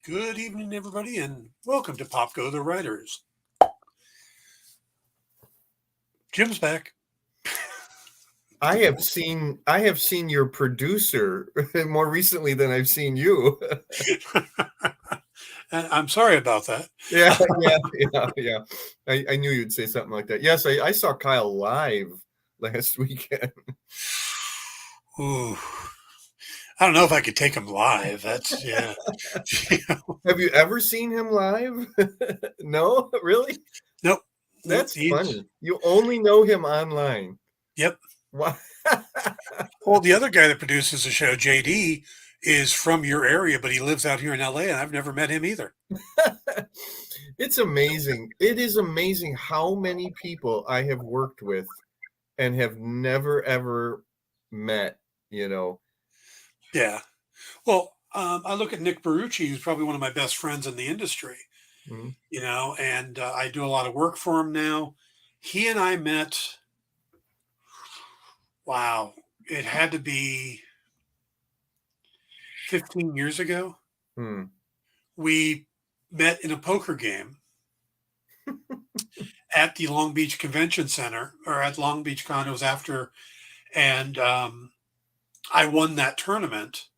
Good evening, everybody, and welcome to Pop Go the Writers. Jim's back. I have seen your producer more recently than I've seen you. And I'm sorry about that. Yeah. I knew you'd say something like that. Yes, I saw Kyle live last weekend. Ooh, I don't know if I could take him live. That's yeah. Have you ever seen him live? No, really? Nope. That's He's funny. You only know him online. yep. Why? Well, the other guy that produces the show, JD, is from your area, but he lives out here in LA, and I've never met him either. It's amazing. It is amazing how many people I have worked with and have never ever met, you know. Yeah. Well, I look at Nick Barucci, who's probably one of my best friends in the industry. Mhm. And I do a lot of work for him now. He and I met. Wow, it had to be 15 years ago. Hmm. We met in a poker game at the Long Beach Convention Center or at Long Beach Condos after, and I won that tournament.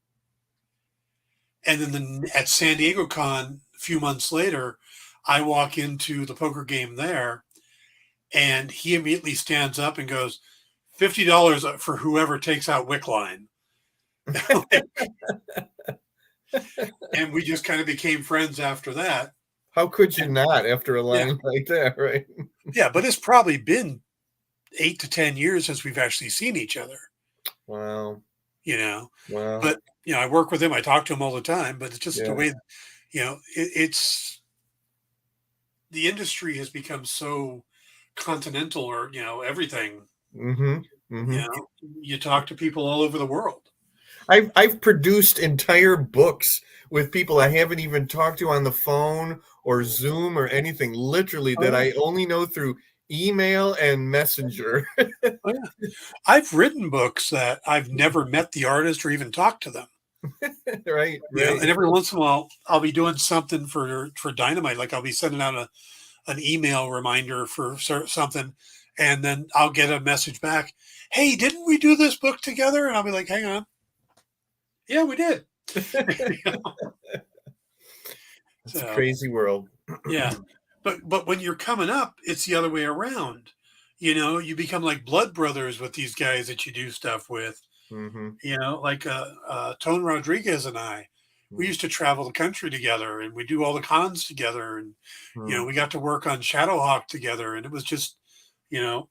And then at San Diego Con a few months later, I walk into the poker game there, and he immediately stands up and goes, $50 for whoever takes out Wickline. And we just kind of became friends after that. How could you And not after a yeah, line like that, right? yeah, but it's probably been 8 to 10 years since we've actually seen each other, Wow. you know. Wow. But I work with him, I talk to him all the time, but it's just the Yeah. way, it's the industry has become so continental or, everything, Mm-hmm. Mm-hmm. you talk to people all over the world. I've produced entire books with people I haven't even talked to on the phone or Zoom or anything, literally Oh that yeah. I only know through email and messenger. Oh yeah. I've written books that I've never met the artist or even talked to them. Right, right. And every once in a while I'll be doing something for Dynamite, like I'll be sending out an email reminder for something, and then I'll get a message back, hey, didn't we do this book together? And I'll be like, hang on, yeah, we did. It's a So crazy world. yeah, but when you're coming up, it's the other way around. You become like blood brothers with these guys that you do stuff with. Mm-hmm. Like Tone Rodriguez and I, we used to travel the country together, and we do all the cons together, and Mm-hmm. we got to work on Shadowhawk together, and it was just, you know,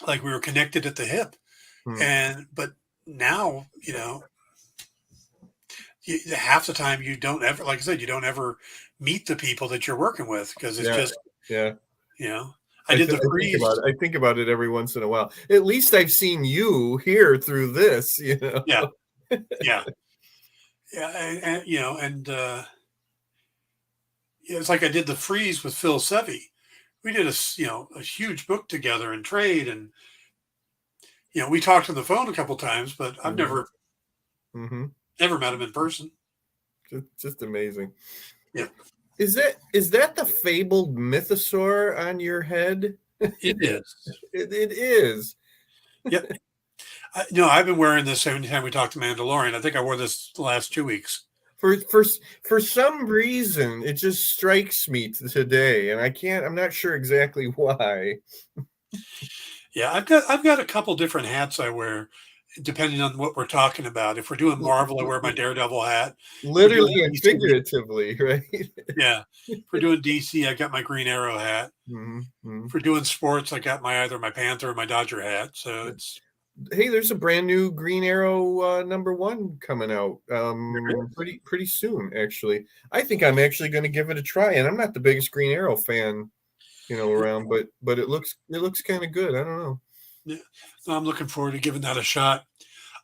like we were connected at the hip. And but now, half the time you don't ever, like I said, you don't ever meet the people that you're working with because it's Yeah, just, yeah. you know, I did the I think freeze. about it. I think about it every once in a while. At least I've seen you here through this, you know. Yeah, yeah, yeah, and it's like I did the freeze with Phil Sevey. We did a huge book together and trade, and we talked on the phone a couple times, but I've Mm-hmm. never Mm-hmm. never met him in person. Just amazing. Yeah, Is that the fabled mythosaur on your head? it is. It is. Yep. I've been wearing this every time we talk to Mandalorian. I think I wore this the last 2 weeks. For some reason, it just strikes me today, and I'm not sure exactly why. Yeah, I've got a couple different hats I wear, depending on what we're talking about. If we're doing Marvel, I wear my Daredevil hat. If we're doing Literally and DC, figuratively, right? yeah. If we're doing DC, I got my Green Arrow hat. Mm-hmm. If we're doing sports, I got either my Panther or my Dodger hat. So it's Hey, there's a brand new Green Arrow #1 coming out pretty soon, actually. I think I'm actually going to give it a try, and I'm not the biggest Green Arrow fan, around, but it looks kind of good. I don't know. yeah. So I'm looking forward to giving that a shot.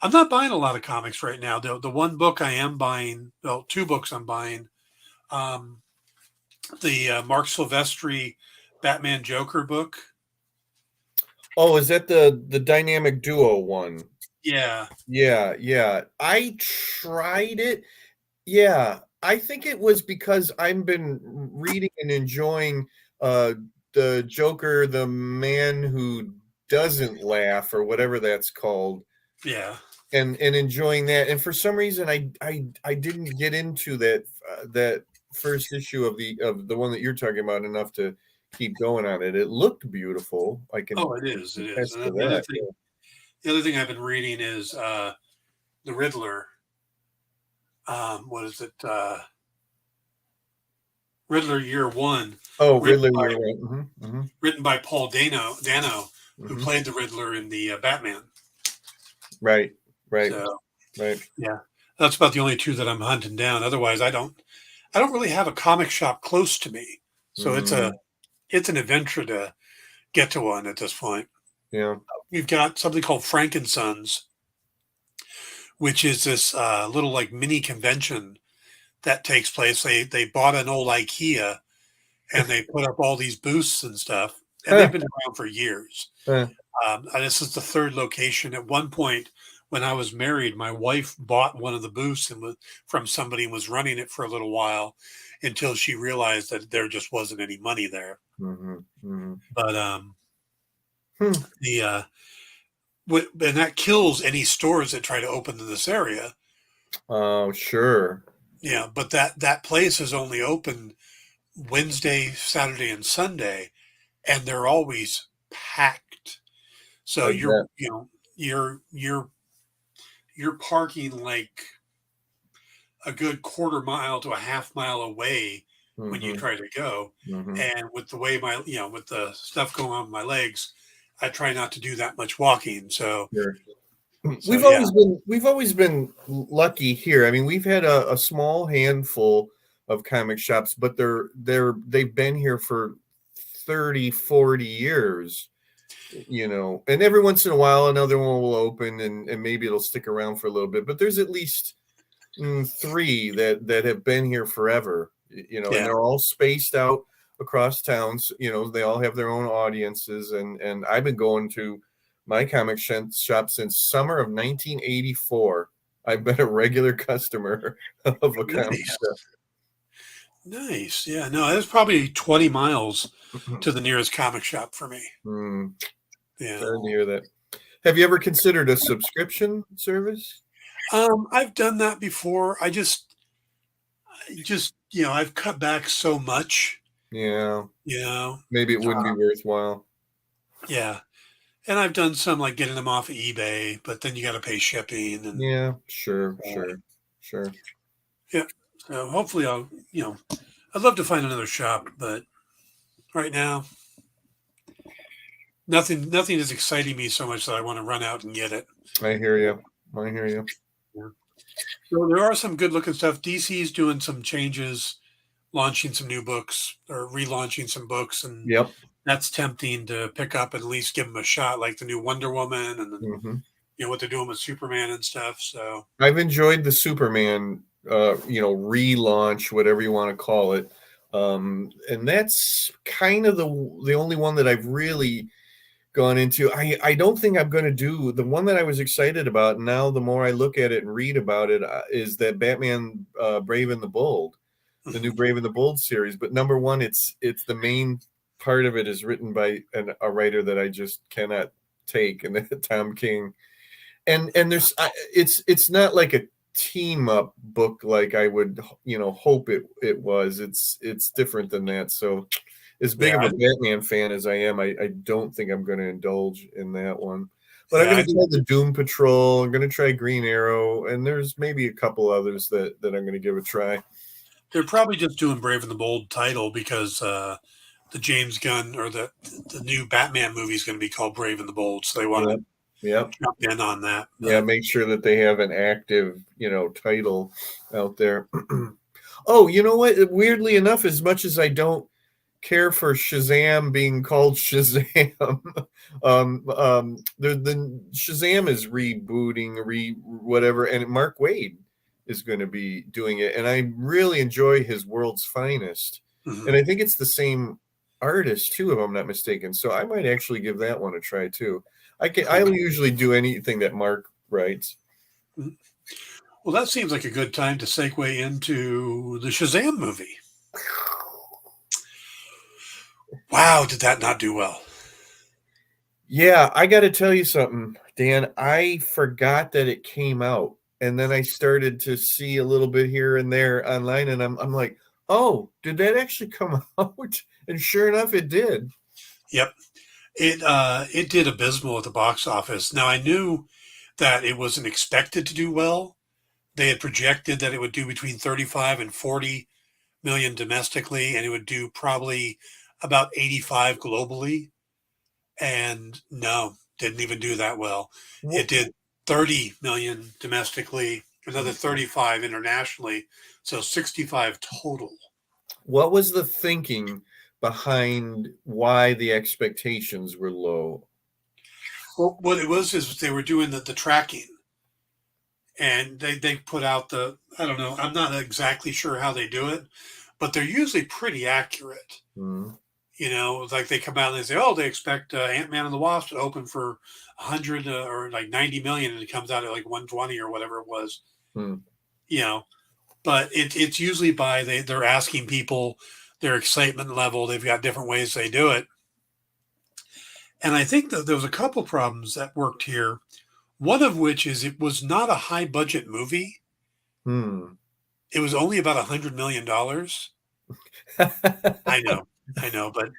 I'm not buying a lot of comics right now. The one book I am buying, well, two books I'm buying. Um, the Mark Silvestri Batman Joker book. Oh, is that the dynamic duo one? Yeah. Yeah. I tried it. Yeah. I think it was because I've been reading and enjoying uh, the Joker, the man who doesn't laugh, or whatever that's called, Yeah. and enjoying that. And for some reason, I didn't get into that first issue of the one that you're talking about enough to keep going on it. It looked beautiful. I can Oh, it is. It is. attest to And that. the other thing I've been reading is the Riddler. What is it? Riddler Year One, Oh, written Riddler, by you're right. Hmm. Paul Dano, who Hmm. played the Riddler in the Batman. Right, right, So right. yeah, that's about the only two that I'm hunting down. Otherwise, I don't really have a comic shop close to me, so Mm, it's an adventure to get to one at this point. yeah. We've got something called Frankensons, which is this little like mini convention that takes place. They bought an old IKEA and they put up all these booths and stuff, and they've been around for years. And this is the third location. At one point, when I was married, my wife bought one of the booths from somebody and was running it for a little while until she realized that there just wasn't any money there. Mhm, mhm. But Hmm. the and that kills any stores that try to open in this area. Oh, sure. Yeah, but that place is only open Wednesday, Saturday, and Sunday, and they're always packed. So I bet. you're parking like a good quarter mile to a half mile away when you Mhm, try to go. mhm. And with the way with the stuff going on with my legs, I try not to do that much walking. Sure. So yeah, We've always been lucky here. I mean, we've had a small handful of comic shops, but they've been here for 30, 40 years, and every once in a while another one will open, and maybe it'll stick around for a little bit. But there's at least three that have been here forever, and yeah. they're all spaced out across towns. They all have their own audiences, and I've been going to my comic shop since summer of 1984. I've been a regular customer of a comic Nice. shop. Nice. Yeah, no, it's probably 20 miles to the nearest comic shop for me. Mm, Yeah. sorry to hear that. Have you ever considered a subscription service? I've done that before. I've cut back so much, Yeah, you know. maybe it wouldn't be worthwhile. Yeah. And I've done some like getting them off of eBay, but then you got to pay shipping and Yeah, sure, uh, sure, sure. yeah. So hopefully I'd love to find another shop, but right now nothing is exciting me so much that I want to run out and get it. I hear you. I hear you. Yeah. So there are some good looking stuff. DC's doing some changes, launching some new books or relaunching some books, and Yep. that's tempting to pick up and at least give them a shot, like the new Wonder Woman and then Hmm. what they're doing with Superman and stuff. So I've enjoyed the Superman, relaunch, whatever you want to call it, and that's kind of the only one that I've really gone into. I don't think I'm going to do the one that I was excited about. Now, the more I look at it and read about it, is that Batman, Brave and the Bold, the new mhm. Brave and the Bold series. But number one, it's the main part of it is written by a writer that I just cannot take, and Tom King. And it's not like a team up book like I would hope it was. It's different than that. So as big Yeah, of a Batman fan as I am, I don't think I'm going to indulge in that one. But I'm yeah. going I to think try the Doom Patrol. I'm going to try Green Arrow, and there's maybe a couple others that I'm going to give a try. they're probably just doing Brave and the Bold title because the James Gunn or the new Batman movie is going to be called Brave and the Bold, so they want Yep. to Yep. jump in on that. Yeah. But Make sure that they have an active, title out there. Oh, you know what? Weirdly enough, as much as I don't care for Shazam being called Shazam, the Shazam is rebooting, whatever, and Mark Waid is going to be doing it, and I really enjoy his World's Finest, and mhm, I think it's the same artist too, if I'm not mistaken. So I might actually give that one a try too. I cool. usually do anything that Mark writes. Mhm. Well, that seems like a good time to segue into the Shazam movie. Wow, did that not do well? Yeah, I got to tell you something, Dan. I forgot that it came out, and then I started to see a little bit here and there online, and I'm like, oh, did that actually come out? And sure enough, it did. Yep. It did abysmal at the box office. Now I knew that it wasn't expected to do well. They had projected that it would do between 35 and 40 million domestically, and it would do probably about 85 globally. And no, didn't even do that well. It What, did 30 million domestically, another 35 internationally, so 65 total. what was the thinking behind why the expectations were low? Well, what it was is they were doing the tracking, and they put out the, I don't know, I'm not exactly sure how they do it, but they're usually pretty accurate. Hmm. Like they come out and they say, oh, they expect Ant-Man and the Wasp to open for 100 or like 90 million, and it comes out at like 120 or whatever it was. Hmm. You know, but it's usually by they're asking people their excitement level. They've got different ways they do it, and I think that there was a couple problems that worked here. One of which is it was not a high budget movie. Hmm. It was only about $100 million. I know, but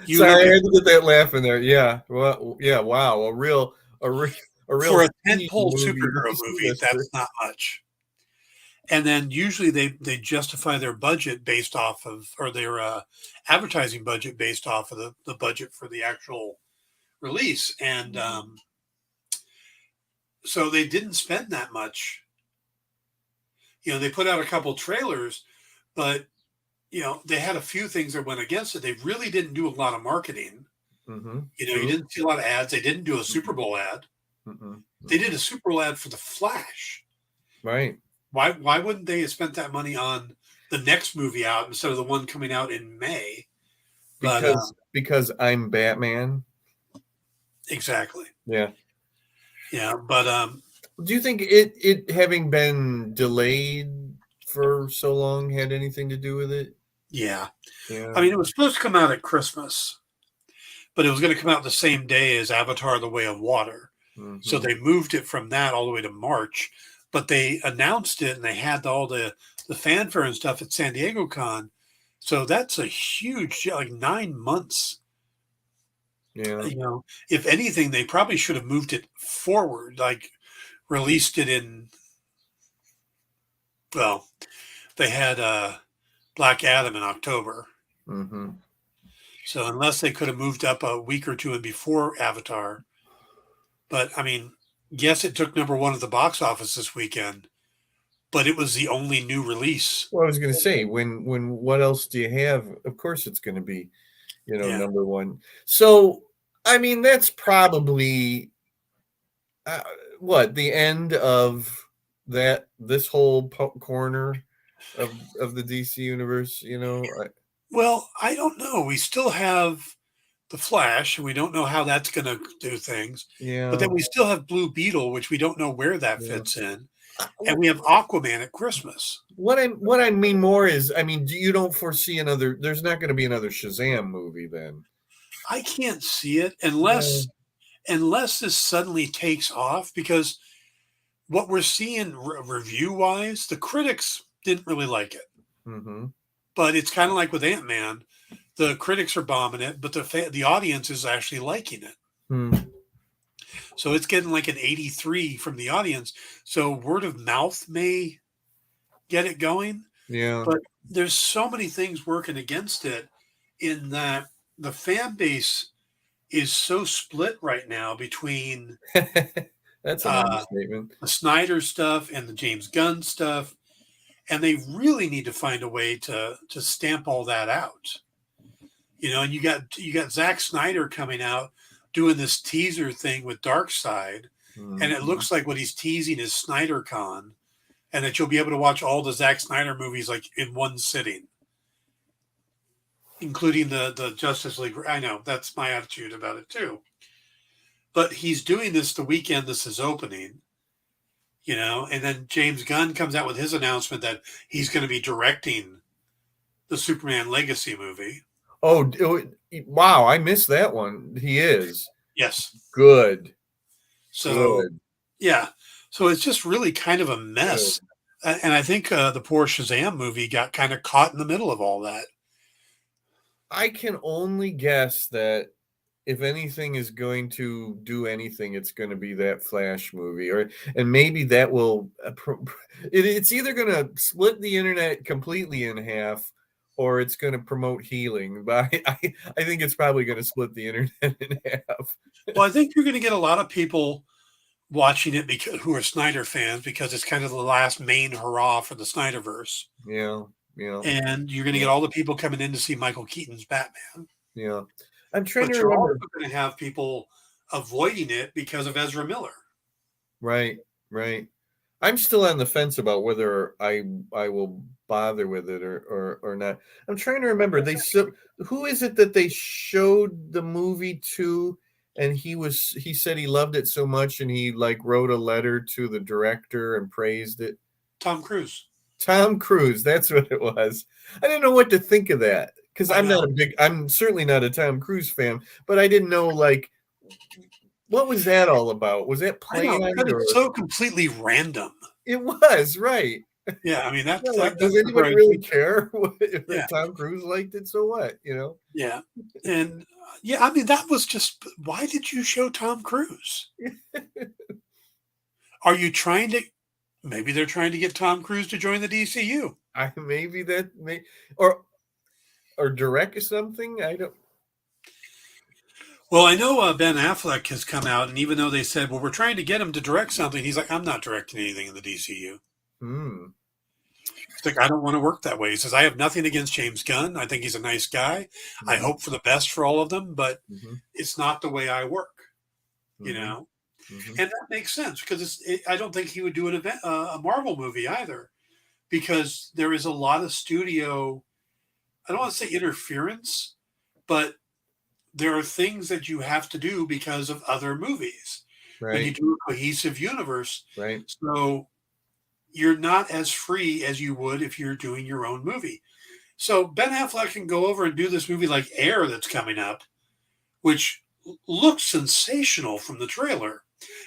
you Sorry, look I at had to get that laugh in there. Yeah. Well, yeah. Wow. A real for a B tentpole movie. superhero movie, that's not much. And then usually they justify their budget based off of, or their advertising budget based off of the budget for the actual release. And so they didn't spend that much. They put out a couple trailers, but they had a few things that went against it. They really didn't do a lot of marketing. Mm-hmm. You didn't see a lot of ads. They didn't do a Super Bowl ad. Mm-hmm. They did a Super Bowl ad for the Flash. Right. Why wouldn't they have spent that money on the next movie out instead of the one coming out in May? But Because I'm Batman. exactly, Yeah. yeah. But Do you think it having been delayed for so long had anything to do with it? yeah. Yeah. I mean, it was supposed to come out at Christmas, but it was going to come out the same day as Avatar: The Way of Water. So Mm-hmm. they moved it from that all the way to March. But they announced it and they had all the fanfare and stuff at San Diego Con. So that's a huge, like 9 months. Yeah. If anything, they probably should have moved it forward, like released it in, well, they had Black Adam in October. Mm-hmm. So unless they could have moved up a week or two in before Avatar. But I mean, yes, it took number one at the box office this weekend, but it was the only new release. Well, I was going to say, when what else do you have? Of course, it's going to be, Yeah. number one. So, I mean, that's probably uh, what the end of this whole corner of the DC universe. Well, I don't know. We still have the Flash, and we don't know how that's going to do things. But Yeah. then we still have Blue Beetle, which we don't know where that Yeah. fits in, and we have Aquaman at Christmas. What I mean more is, I mean, you don't foresee another? There's not going to be another Shazam movie then. I can't see it Yeah. unless this suddenly takes off, because what we're seeing review wise, the critics didn't really like it. Mm-hmm. But it's kind of like with Ant-Man, the critics are bombing it, but the audience is actually liking it. Mm. So it's getting like an 83 from the audience. So word of mouth may get it going, Yeah. but there's so many things working against it, in that the fan base is so split right now between That's an understatement. the Snyder stuff and the James Gunn stuff, and they really need to find a way to stamp all that out. And you got Zack Snyder coming out doing this teaser thing with Darkseid, Mm-hmm. and it looks like what he's teasing is Snyder Con, and that you'll be able to watch all the Zack Snyder movies like in one sitting, including the Justice League. I know that's my attitude about it too. But he's doing this the weekend this is opening, And then James Gunn comes out with his announcement that he's going to be directing the Superman Legacy movie. Oh, wow! I missed that one. He is Yes. good. So, Good. yeah. So it's just really kind of a Good. mess. And I think the poor Shazam movie got kind of caught in the middle of all that. I can only guess that if anything is going to do anything, it's going to be that Flash movie, and maybe that will. It's either going to split the internet completely in half, or it's going to promote healing. But I think it's probably going to split the internet in half. Well, I think you're going to get a lot of people watching it because who are Snyder fans because it's kind of the last main hurrah for the Snyderverse. Yeah, yeah, And you're going to yeah, get all the people coming in to see Michael Keaton's Batman. yeah. I'm trying to But you're also remember. going to have people avoiding it because of Ezra Miller. Right, right. I'm still on the fence about whether I will bother with it or not. I'm trying to remember. Who is it that they showed the movie to, and he said he loved it so much, and he like wrote a letter to the director and praised it. Tom Cruise. Tom Cruise, that's what it was. I didn't know what to think of that because I know. I'm certainly not a Tom Cruise fan, but I didn't know like what was that all about? Was that I know, planned because or it's so completely random. it was right? Yeah, I mean Yeah, like, does that's the anybody great really thing. care if Yeah, Tom Cruise liked it? So what? yeah, and yeah, I mean that was just. Why did you show Tom Cruise? Are you trying to? Maybe they're trying to get Tom Cruise to join the DCU. I maybe that may or direct something. I don't. Well, I know Ben Affleck has come out, and even though they said, "Well, we're trying to get him to direct something," he's like, "I'm not directing anything in the DCU." Hmm. He's like, "I don't want to work that way." He says, "I have nothing against James Gunn. I think he's a nice guy. I Hmm. hope for the best for all of them, but Hmm. it's not the way I work." You Hmm. know, Hmm. and that makes sense because I don't think he would do a Marvel movie either, because there is a lot of studio. I don't want to say interference, but there are things that you have to do because of other movies when you Right. do a cohesive universe. Right. So you're not as free as you would if you're doing your own movie. So Ben Affleck can go over and do this movie like Air that's coming up, which looks sensational from the trailer.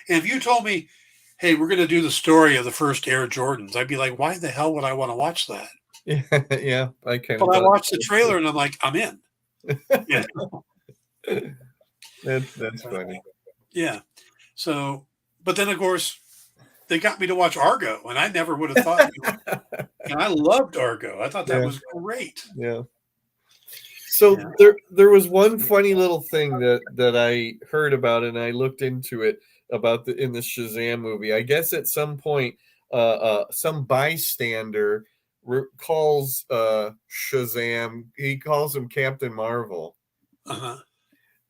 And if you told me, hey, we're going to do the story of the first Air Jordans, I'd be like, why the hell would I want to watch that? Yeah. Yeah. I kind But of I thought watched the trailer and I'm like, I'm in. Yeah. that's funny. Yeah. So, but then of course, they got me to watch Argo, and I never would have thought. And I loved Argo. I thought that Yeah. was great. Yeah. So Yeah. there was one funny little thing that I heard about, and I looked into it about in the Shazam movie. I guess at some point, some bystander calls Shazam. He calls him Captain Marvel. Uh-huh.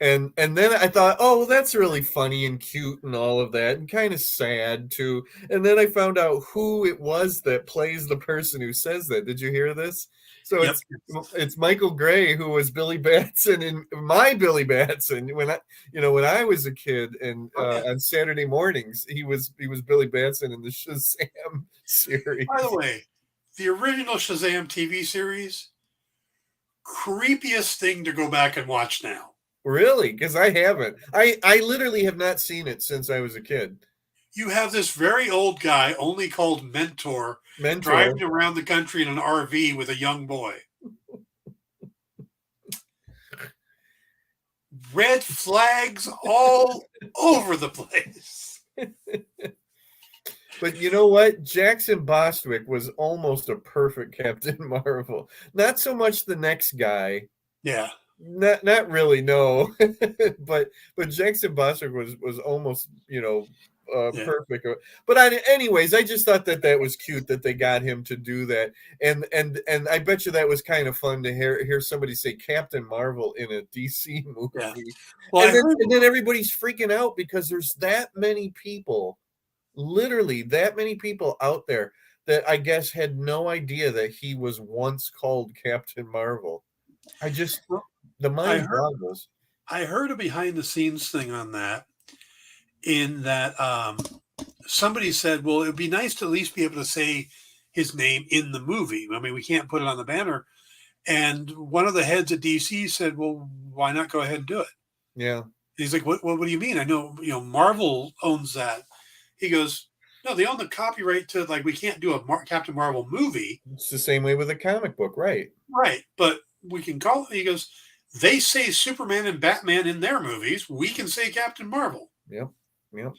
And then I thought, oh, well, that's really funny and cute and all of that, and kind of sad too. And then I found out who it was that plays the person who says that. Did you hear this? So Yep. it's Michael Gray, who was Billy Batson in my Billy Batson when I was a kid, and Oh, yeah. on Saturday mornings he was Billy Batson in the Shazam By the series. way, the original Shazam TV series, creepiest thing to go back and watch now. Really? Because I haven't. I literally have not seen it since I was a kid. You have this very old guy, only called Mentor, Mentor. driving around the country in an RV with a young boy. Red flags all over the place. But you know what? Jackson Bostwick was almost a perfect Captain Marvel. Not so much the next guy. Yeah. Not really, no. but Jackson Bostwick was almost, Yeah. perfect. But anyways, I just thought that was cute that they got him to do that, and I bet you that was kind of fun to hear somebody say Captain Marvel in a DC Yeah. movie, Well, I heard. and then everybody's freaking out because there's that many people, literally that many people out there that I guess had no idea that he was once called Captain Marvel. I just Well, the I mind heard. boggles. I heard a behind the scenes thing on that. In that, somebody said, well, it would be nice to at least be able to say his name in the movie. I mean, we can't put it on the banner. And one of the heads at DC said, well, why not go ahead and do it? Yeah. He's like, what do you mean? I know, Marvel owns that. He goes, no, they own the copyright to, like, we can't do a Captain Marvel movie. It's the same way with a comic book, right? Right. But we can call it, he goes, they say Superman and Batman in their movies. We can say Captain Marvel. Yep. Yep.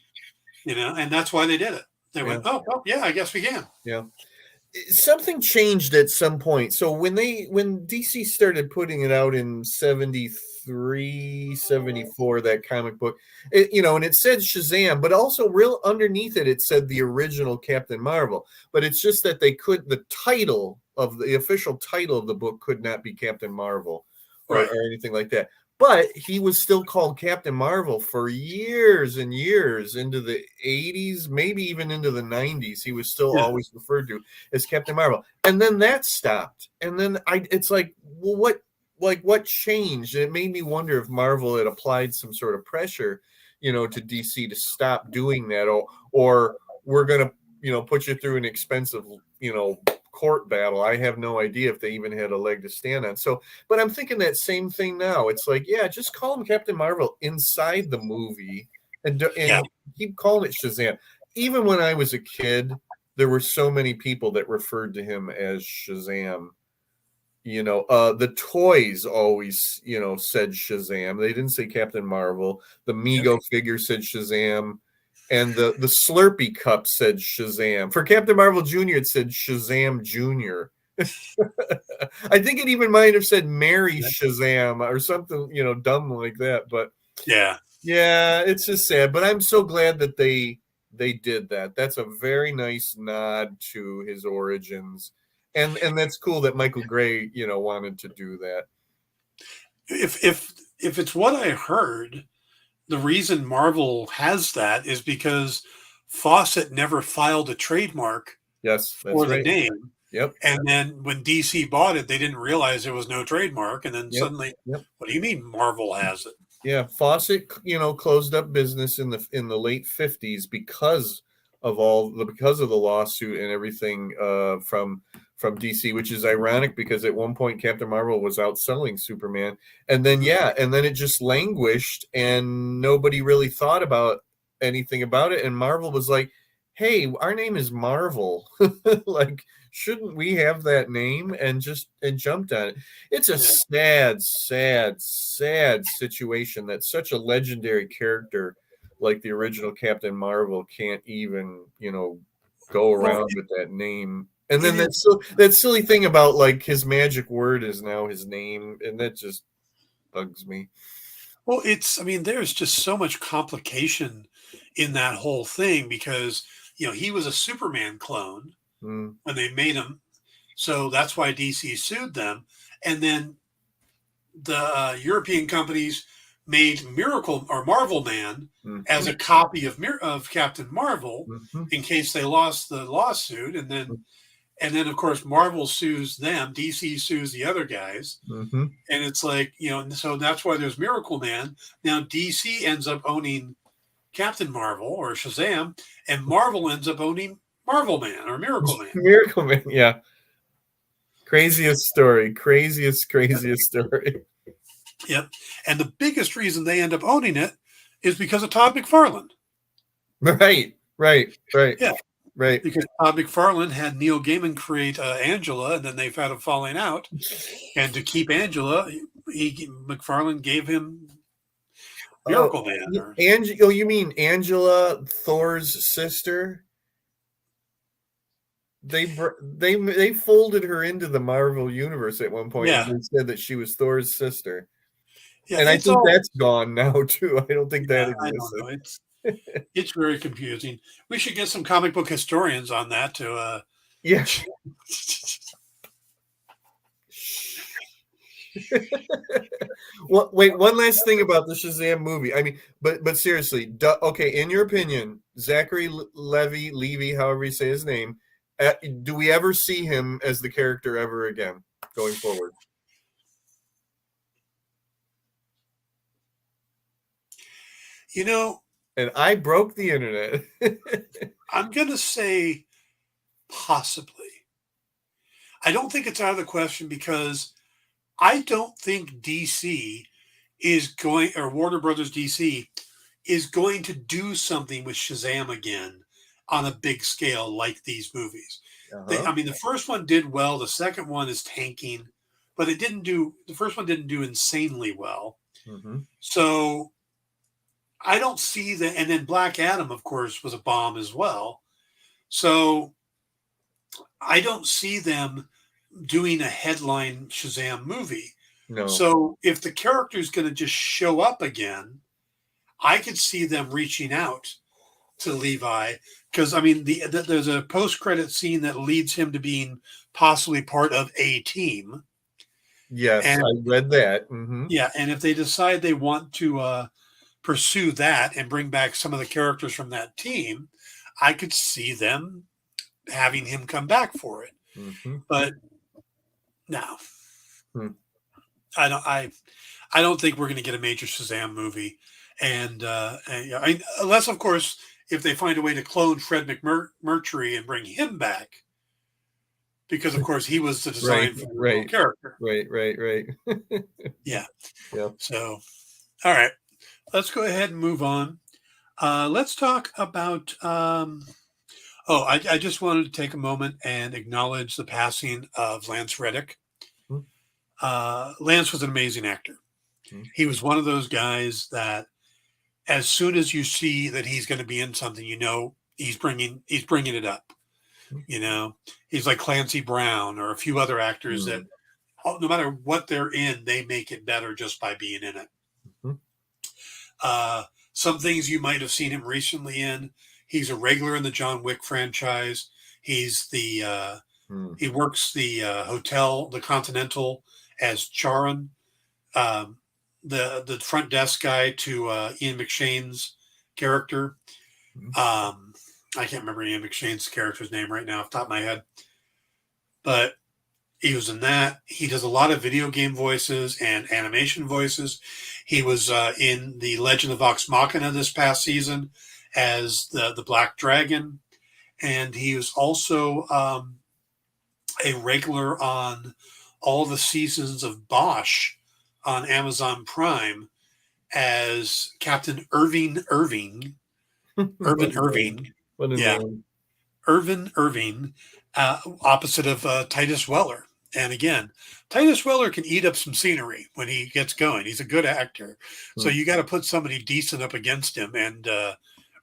And that's why they did it. They went, oh, well, yeah, I guess we can. Yeah. Something changed at some point. So when DC started putting it out in 73, 74, that comic book, and it said Shazam, but also real underneath it said the original Captain Marvel. But it's just that the official title of the book could not be Captain Marvel or anything like that. But he was still called Captain Marvel for years and years into the 80s, maybe even into the 90s. He was still always referred to as Captain Marvel. And then that stopped. And then it's like, well, what changed? And it made me wonder if Marvel had applied some sort of pressure, to DC to stop doing that, or we're going to, put you through an expensive, court battle. I have no idea if they even had a leg to stand on. So, but I'm thinking that same thing now. It's like, yeah, just call him Captain Marvel inside the movie and keep calling it Shazam. Even when I was a kid, there were so many people that referred to him as Shazam. The toys always, said Shazam. They didn't say Captain Marvel. The Mego figure said Shazam. And the Slurpee cup said Shazam. For Captain Marvel Jr., it said Shazam Jr. I think it even might have said Mary Shazam or something, dumb like that. But yeah, it's just sad. But I'm so glad that they did that. That's a very nice nod to his origins. And that's cool that Michael Gray, wanted to do that. If it's what I heard, the reason Marvel has that is because Fawcett never filed a trademark for the name. Yep. And then when DC bought it, they didn't realize there was no trademark. And then suddenly, what do you mean Marvel has it? Yeah, Fawcett, closed up business in the late 50s because of the lawsuit and everything from DC, which is ironic because at one point Captain Marvel was outselling Superman, and then it just languished and nobody really thought about anything about it. And Marvel was like, "Hey, our name is Marvel. Like, shouldn't we have that name?" And jumped on it. It's a sad, sad, sad situation that such a legendary character like the original Captain Marvel can't even, go around with that name. And then that silly thing about like his magic word is now his name, and that just bugs me. Well, there's just so much complication in that whole thing because, he was a Superman clone when they made him. So that's why DC sued them. And then the European companies made Miracle or Marvel Man as a copy of Captain Marvel in case they lost the lawsuit. And then, of course, Marvel sues them. DC sues the other guys. And it's like, so that's why there's Miracle Man. Now, DC ends up owning Captain Marvel or Shazam, and Marvel ends up owning Marvel Man or Miracle Man. Miracle Man, yeah. Craziest story. story. Yep. And the biggest reason they end up owning it is because of Todd McFarlane. Right. Yeah. Right. Because Todd McFarlane had Neil Gaiman create Angela, and then they've had a falling out. And to keep Angela, McFarlane gave him Miracle Man. You mean Angela, Thor's sister? They folded her into the Marvel universe at one point, and they said that she was Thor's sister. Yeah, and I think that's gone now too. I don't think that exists. It's very confusing. We should get some comic book historians on that to. Well, wait. One last thing about the Shazam movie. I mean, but seriously, okay. In your opinion, Zachary Levy, however you say his name, do we ever see him as the character ever again going forward? And I broke the internet. I'm going to say possibly. I don't think it's out of the question because I don't think DC is going, or Warner Brothers DC is going to do something with Shazam again on a big scale like these movies. Uh-huh. I mean, the first one did well. The second one is tanking, but the first one didn't do insanely well. Mm-hmm. So I don't see that. And then Black Adam, of course, was a bomb as well. So I don't see them doing a headline Shazam movie. No. So if the character is going to just show up again, I could see them reaching out to Levi because I mean there's a post-credit scene that leads him to being possibly part of a team. Yes, And I read that. Mm-hmm. yeah, and if they decide they want to pursue that and bring back some of the characters from that team, I could see them having him come back for it. Mm-hmm. But no, Hmm. I don't think we're going to get a major Shazam movie, and unless of course if they find a way to clone Fred McMurtry and bring him back, because of course he was the design for the character. Right. Yeah. Yeah. So, all right, let's go ahead and move on. Let's talk about. I just wanted to take a moment and acknowledge the passing of Lance Reddick. Lance was an amazing actor. He was one of those guys that as soon as you see that he's going to be in something, you know, he's bringing it up, you know, he's like Clancy Brown or a few other actors that no matter what they're in, they make it better just by being in it. Some things you might have seen him recently in. He's a regular in the John Wick franchise. He's the, he works the hotel, the Continental as Charon. The front desk guy to Ian McShane's character. I can't remember Ian McShane's character's name right now off the top of my head, but he was in that. He does a lot of video game voices and animation voices. He was in the Legend of Vox Machina this past season as the Black Dragon, and he was also a regular on all the seasons of Bosch on Amazon Prime as Captain Irving Irving. What a name. Irvin Irving, opposite of Titus Weller. And again, Titus Weller can eat up some scenery when he gets going. He's a good actor. So you got to put somebody decent up against him. And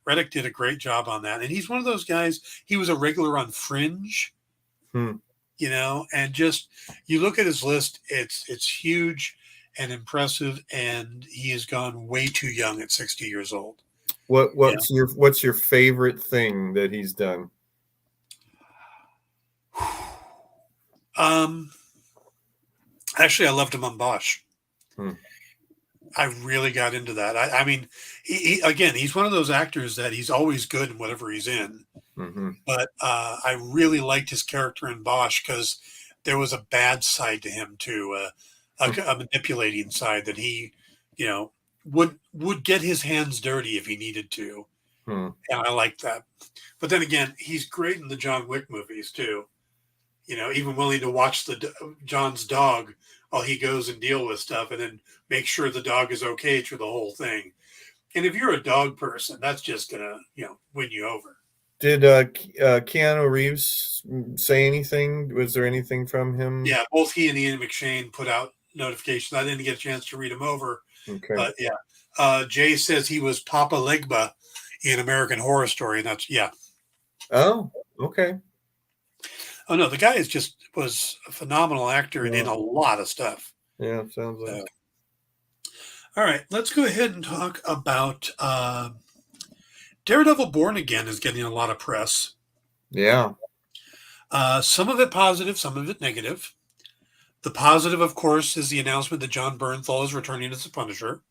Reddick did a great job on that. And he's one of those guys, he was a regular on Fringe, you know, and just, you look at his list, it's huge and impressive, and he has gone way too young at 60 years old. What's your favorite thing that he's done? Actually, I loved him on Bosch. I really got into that. I mean, he's one of those actors that he's always good in whatever he's in. But I really liked his character in Bosch because there was a bad side to him too, a manipulating side that he, you know, would get his hands dirty if he needed to. And I like that. But then again, he's great in the John Wick movies too. You know, even willing to watch John's dog while he goes and deal with stuff and then make sure the dog is okay through the whole thing. And if you're a dog person, that's just going to, you know, win you over. Did Keanu Reeves say anything? Was there anything from him? Yeah, both he and Ian McShane put out notifications. I didn't get a chance to read them over. Okay. But yeah, Jay says he was Papa Legba in American Horror Story. And that's, Oh, okay. Oh, no, the guy was a phenomenal actor and in a lot of stuff. Yeah, sounds like. All right, let's go ahead and talk about Daredevil Born Again is getting a lot of press. Yeah. Some of it positive, some of it negative. The positive, of course, is the announcement that John Bernthal is returning as the Punisher.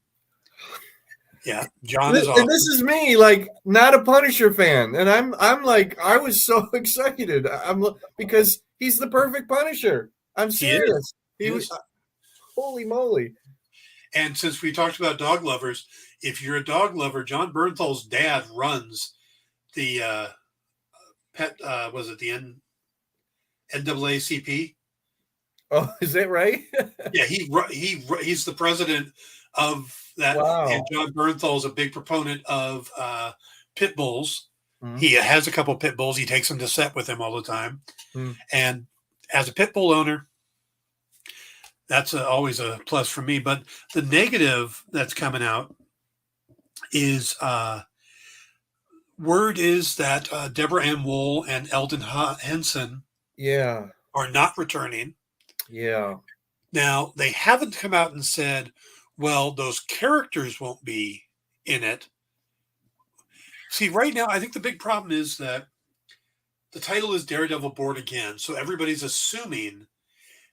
Yeah, John is awesome. And this is me, like, not a Punisher fan, and I'm like, I was so excited. Because he's the perfect Punisher. I'm serious. He was, holy moly! And since we talked about dog lovers, if you're a dog lover, John Bernthal's dad runs the pet. Was it the NAACP? Oh, is that right? Yeah, he's the president of that, and Wow. John Bernthal is a big proponent of pit bulls. Hmm. He has a couple pit bulls. He takes them to set with him all the time. Hmm. And as a pit bull owner, that's always a plus for me. But the negative that's coming out is word is that Deborah Ann Wool and Eldon Henson Yeah. are not returning. Yeah. Now, they haven't come out and said, well, those characters won't be in it. See, right now, I think the big problem is that the title is Daredevil Born Again. So everybody's assuming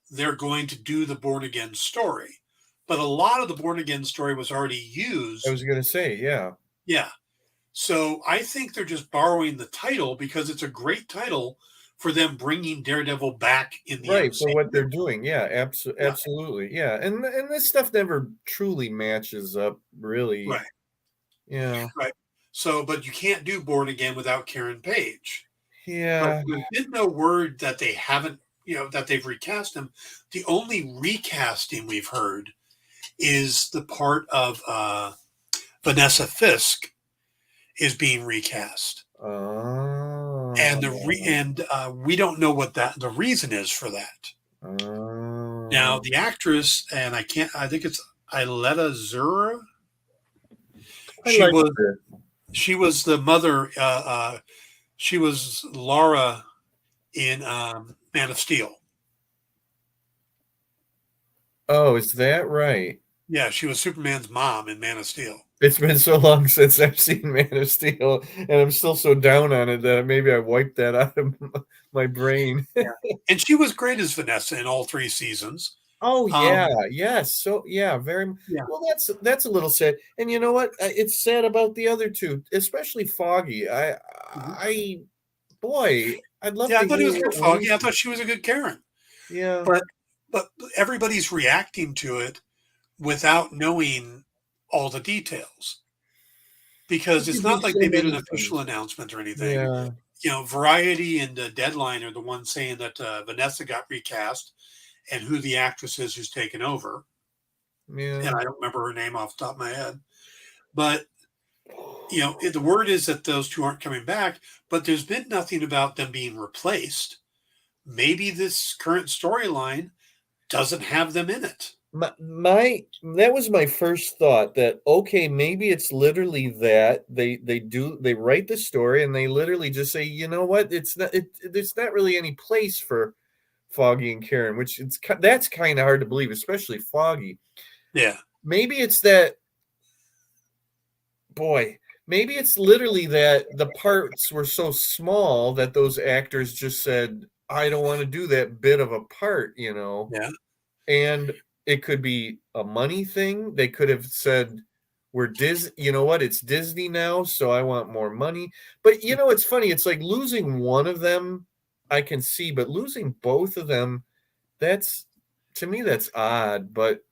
they're going to do the Born Again story. But a lot of the Born Again story was already I used. was going to say, yeah. Yeah. So I think they're just borrowing the title because it's a great title for them bringing Daredevil back in the Right, for MCU. what they're doing. Yeah, Yeah. absolutely. Yeah. And this stuff never truly matches up, really. Right. Yeah. Right. So, but you can't do Born Again without Karen Page. But Yeah. there's been no word that they haven't, that they've recast him. The only recasting we've heard is the part of Vanessa Fisk is being recast, Oh. and we don't know what the reason is for that. Oh. Now the actress, and I think it's Iletta Zura. She was the mother. She was Laura in Man of Steel. Oh, is that right? Yeah, she was Superman's mom in Man of Steel. It's been so long since I've seen Man of Steel, and I'm still so down on it that maybe I wiped that out of my brain. Yeah. And she was great as Vanessa in all 3 seasons. Oh yeah, yes. So yeah, very Yeah. well. That's a little sad. And you know what? It's sad about the other two, especially Foggy. Boy, I'd love Yeah, to I thought hear he was what good, Foggy. I thought she was a good Karen. Yeah. But everybody's reacting to it without knowing all the details. Because it's not like they made an official announcement or anything. Yeah. Variety and Deadline are the ones saying that Vanessa got recast and who the actress is who's taken over. Yeah. And I don't remember her name off the top of my head. But, the word is that those two aren't coming back, but there's been nothing about them being replaced. Maybe this current storyline doesn't have them in it. That was my first thought, that okay, maybe it's literally that they write the story and they literally just say, you know what, there's not really any place for Foggy and Karen, which that's kind of hard to believe, especially Foggy. Yeah. Maybe it's that, boy, maybe it's literally that the parts were so small that those actors just said, I don't want to do that bit of a part, Yeah. And it could be a money thing. They could have said, we're Disney, you know what, it's Disney now, so I want more money. But it's funny, it's like losing one of them I can see, but losing both of them, to me that's odd. But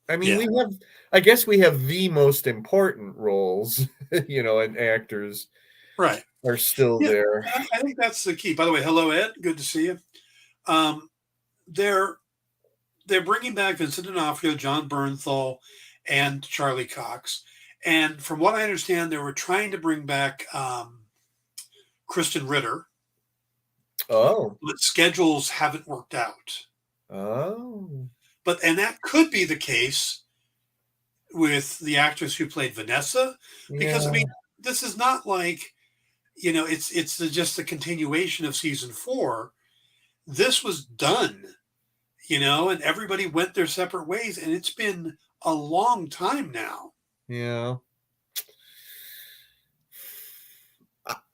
I mean, I guess we have the most important roles, and actors Right. are still there. I think that's the key. By the way, hello, Ed. Good to see you. They're bringing back Vincent D'Onofrio, John Bernthal, and Charlie Cox. And from what I understand, they were trying to bring back Kristen Ritter. Oh. But schedules haven't worked out. Oh. And that could be the case with the actress who played Vanessa. Because, I mean, this is not like, it's just a continuation of season 4. This was done, and everybody went their separate ways. And it's been a long time now. Yeah.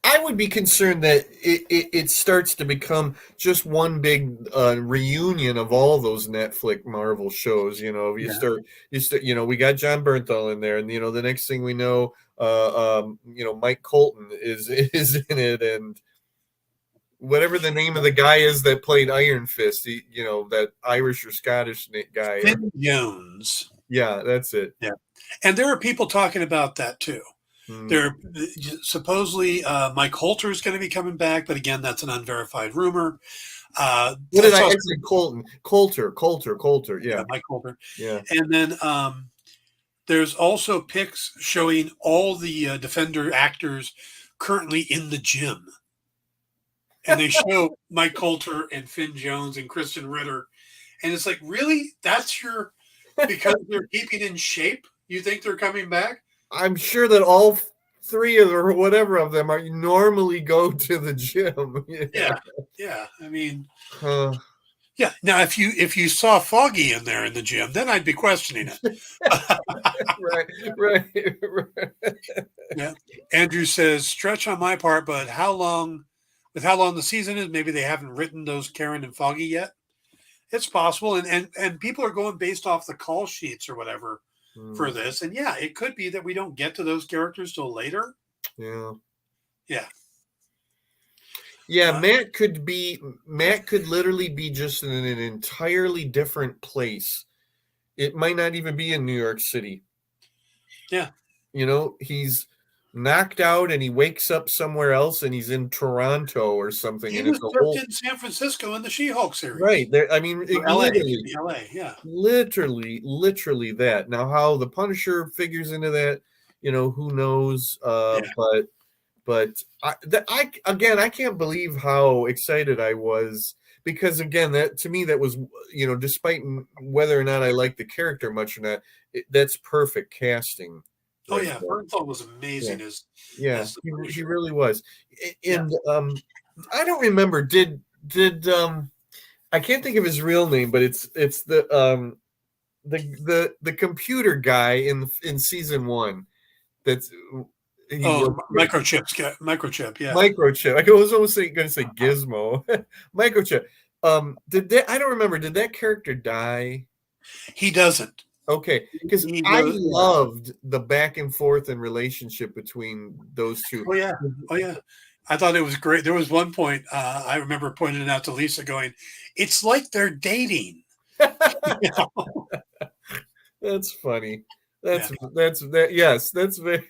I would be concerned that it starts to become just one big reunion of all those Netflix Marvel shows. You start, we got John Bernthal in there, and the next thing we know, Mike Colton is in it, and whatever the name of the guy is that played Iron Fist, that Irish or Scottish guy, Finn Jones. Yeah, that's it. Yeah. And there are people talking about that too. Hmm. There supposedly Mike Holter is going to be coming back, but again, that's an unverified rumor. What did I saw said? Coulter. yeah, Yeah, Mike Holter, yeah. and then there's also pics showing all the Defender actors currently in the gym, and they show Mike Coulter and Finn Jones and Kristen Ritter, and it's like, really, that's your because they're keeping in shape. You think they're coming back? I'm sure that all three of them, or whatever of them, are normally go to the gym. Yeah, yeah. I mean, Uh, yeah. Now, if you saw Foggy in there in the gym, then I'd be questioning it. right. Yeah. Andrew says, stretch on my part, but with how long the season is, maybe they haven't written those Karen and Foggy yet. It's possible. And people are going based off the call sheets or whatever for this. And yeah, it could be that we don't get to those characters till later. Yeah. Yeah. Yeah, Matt could literally be just in an entirely different place. It might not even be in New York City. Yeah. You know, he's knocked out and he wakes up somewhere else and he's in Toronto or something. He And was it's a just whole in San Francisco in the She-Hulk series. right there. I mean, LA, yeah. Literally that. Now, how the Punisher figures into that, who knows? Yeah. But I can't believe how excited I was, because again, that to me, that was, despite whether or not I like the character much or not, that's perfect casting. Oh yeah, Bernthal was amazing as he really was. And I don't remember, did I can't think of his real name, but it's the computer guy in season 1 that's microchip, yeah. Microchip. I was almost going to say Gizmo. Microchip. I don't remember. Did that character die? He doesn't. Okay, because I loved the back and forth and relationship between those two. Oh yeah. I thought it was great. There was one point I remember pointing it out to Lisa, going, "It's like they're dating." That's funny. That's very.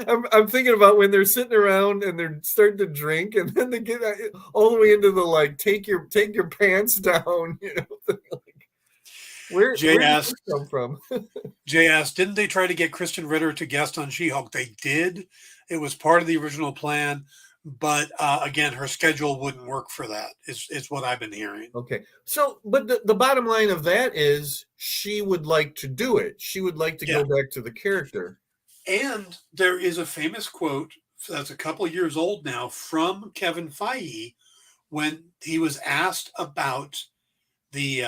I'm thinking about when they're sitting around and they're starting to drink, and then they get all the way into the take your pants down. Where did this come from? Jay asked, didn't they try to get Kristen Ritter to guest on She-Hulk? They did. It was part of the original plan, but again, her schedule wouldn't work for that. Is what I've been hearing. Okay, so but the bottom line of that is she would like to do it. She would like to go back to the character. And there is a famous quote that's a couple of years old now from Kevin Feige when he was asked about the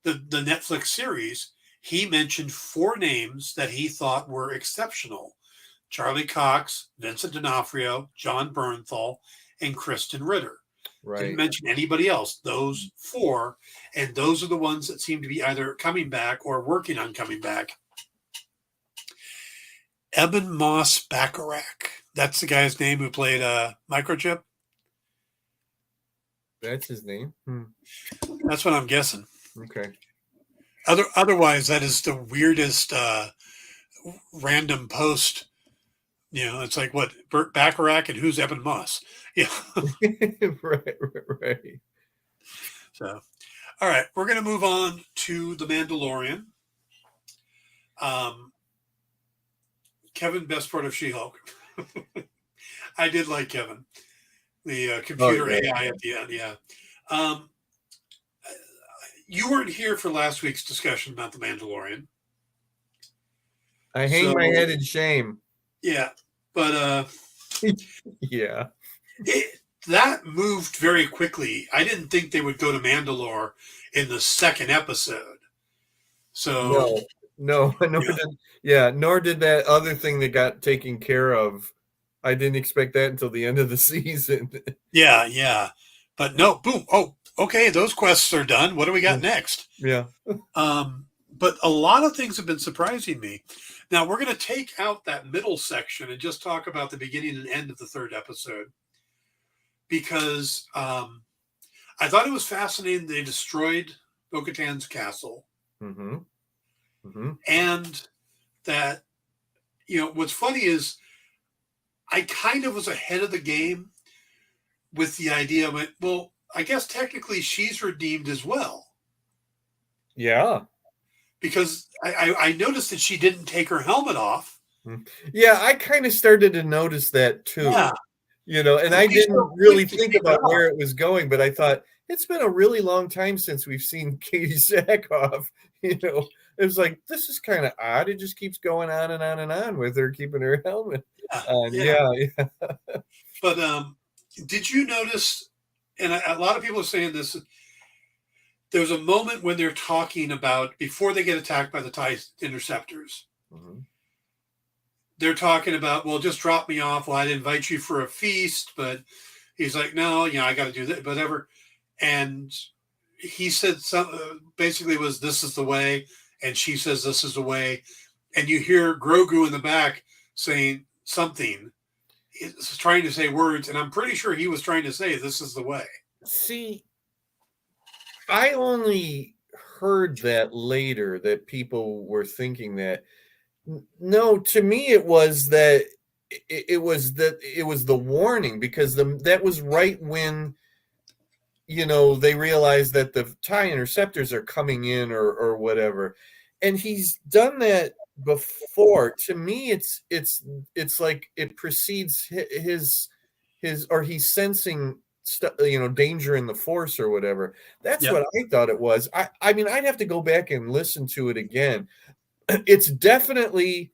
Netflix series. He mentioned 4 names that he thought were exceptional: Charlie Cox, Vincent D'Onofrio, John Bernthal, and Kristen Ritter. Right. Didn't mention anybody else. Those 4, and those are the ones that seem to be either coming back or working on coming back. Eben Moss Bacharach. That's the guy's name who played Microchip. That's his name? That's what I'm guessing. Okay. Otherwise, that is the weirdest random post. It's like, what, Burt Bacharach and who's Eben Moss? Yeah. Right. So, all right, we're going to move on to The Mandalorian. Kevin, best part of She-Hulk. I did like Kevin, the computer AI at the end. Yeah. You weren't here for last week's discussion about The Mandalorian. I hang my head in shame. Yeah, but yeah, that moved very quickly. I didn't think they would go to Mandalore in the second episode. So no, nor did that other thing that got taken care of. I didn't expect that until the end of the season. Yeah, but no, boom. Oh, okay, those quests are done. What do we got next? Yeah. But a lot of things have been surprising me. Now, we're going to take out that middle section and just talk about the beginning and end of the 3rd episode, because I thought it was fascinating they destroyed Bo-Katan's castle. Mm-hmm. Mm-hmm. And that, what's funny is I kind of was ahead of the game with the idea of it. Well, I guess technically she's redeemed as well, Yeah. because I noticed that she didn't take her helmet off. Yeah, I kind of started to notice that Yeah. too. And And I she's so didn't quick really to think take it about off. where it was going, but I thought it's been a really long time since we've seen Katie Sackhoff. It was like, this is kind of odd. It just keeps going on and on and on with her keeping her helmet Yeah. on. Yeah. Yeah. But did you notice, and a lot of people are saying this, there's a moment when they're talking about, before they get attacked by the TIE interceptors, Mhm. they're talking about, well, just drop me off. Well, I'd invite you for a feast, but he's like, no, I got to do that, whatever. And he said basically was, this is the way. And she says, this is the way. And you hear Grogu in the back saying something. It's trying to say words. And I'm pretty sure he was trying to say, this is the way. See, I only heard that later, that people were thinking that. No, to me it was that it was the warning, because that was right when they realize that the TIE interceptors are coming in, or whatever, and he's done that before. To me, it's like it precedes his or he's sensing danger in the Force or whatever. That's Yep. what I thought it was. I mean, I'd have to go back and listen to it again. It's definitely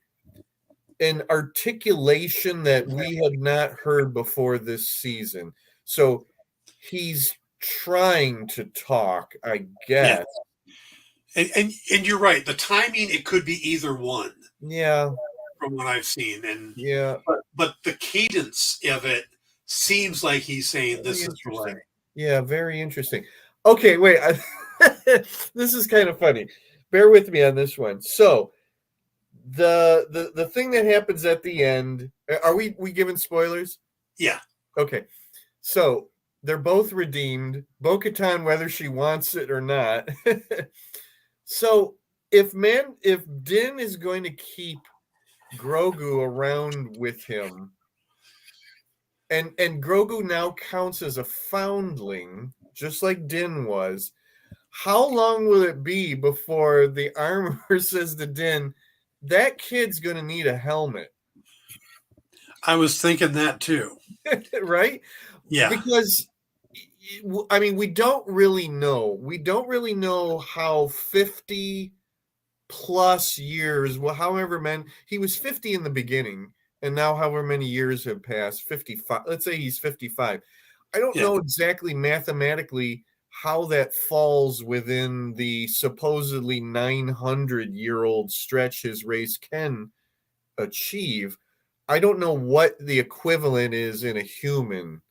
an articulation that we have not heard before this season. So he's trying to talk, I Yeah. guess. And you're right. The timing, it could be either one Yeah, from what I've seen. And yeah. but the cadence of it seems like he's saying, Very this is the way. interesting. Yeah, very interesting. Okay, wait. This is kind of funny. Bear with me on this one. So the thing that happens at the end, are we giving spoilers? Yeah. Okay. So they're both redeemed. Bo-Katan, whether she wants it or not. So if Din is going to keep Grogu around with him, and Grogu now counts as a foundling, just like Din was, how long will it be before the armor says to Din, that kid's going to need a helmet? I was thinking that too. Right? Yeah. Because I mean, we don't really know. We don't really know how 50 plus years, well, however many, he was 50 in the beginning, and now however many years have passed, 55. Let's say he's 55. I don't Yeah. know exactly mathematically how that falls within the supposedly 900-year-old stretch his race can achieve. I don't know what the equivalent is in a human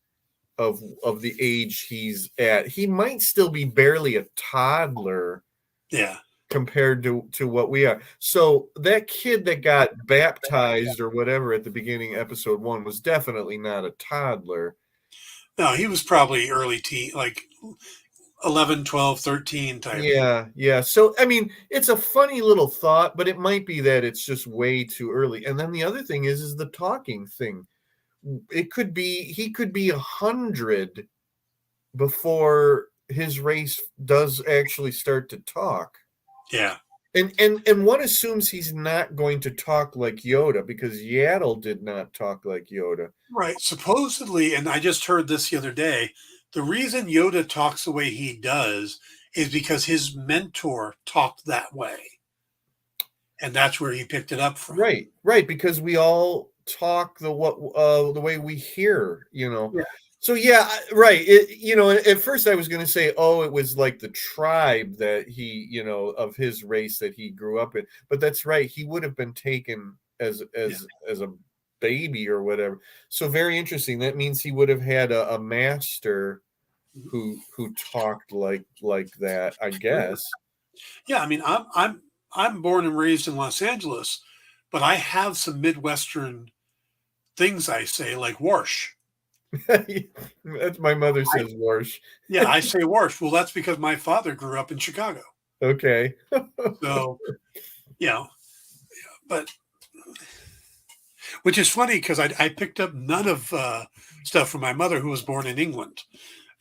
of the age he's at. He might still be barely a toddler Yeah. compared to what we are. So that kid that got baptized or whatever at the beginning of episode 1 was definitely not a toddler. No, he was probably early teen, like 11, 12, 13 type. Yeah. So I mean, it's a funny little thought, but it might be that it's just way too early. And then the other thing is the talking thing. It could be he could be 100 before his race does actually start to talk. Yeah. And one assumes he's not going to talk like Yoda, because Yaddle did not talk like Yoda. Right. Supposedly, and I just heard this the other day, the reason Yoda talks the way he does is because his mentor talked that way. And that's where he picked it up from. Right, because we all talk the way we hear, Yeah. So yeah, right. At first I was going to say, oh, it was like the tribe that he, of his race that he grew up in. But that's right. He would have been taken as a baby or whatever. So very interesting. That means he would have had a master who talked like that, I guess. Yeah. I mean, I'm born and raised in Los Angeles, but I have some Midwestern things I say, like "warsh." That's my mother says Warsh. Yeah, I say "warsh." Well, that's because my father grew up in Chicago. Okay. So, you know, but which is funny because I picked up none of stuff from my mother who was born in England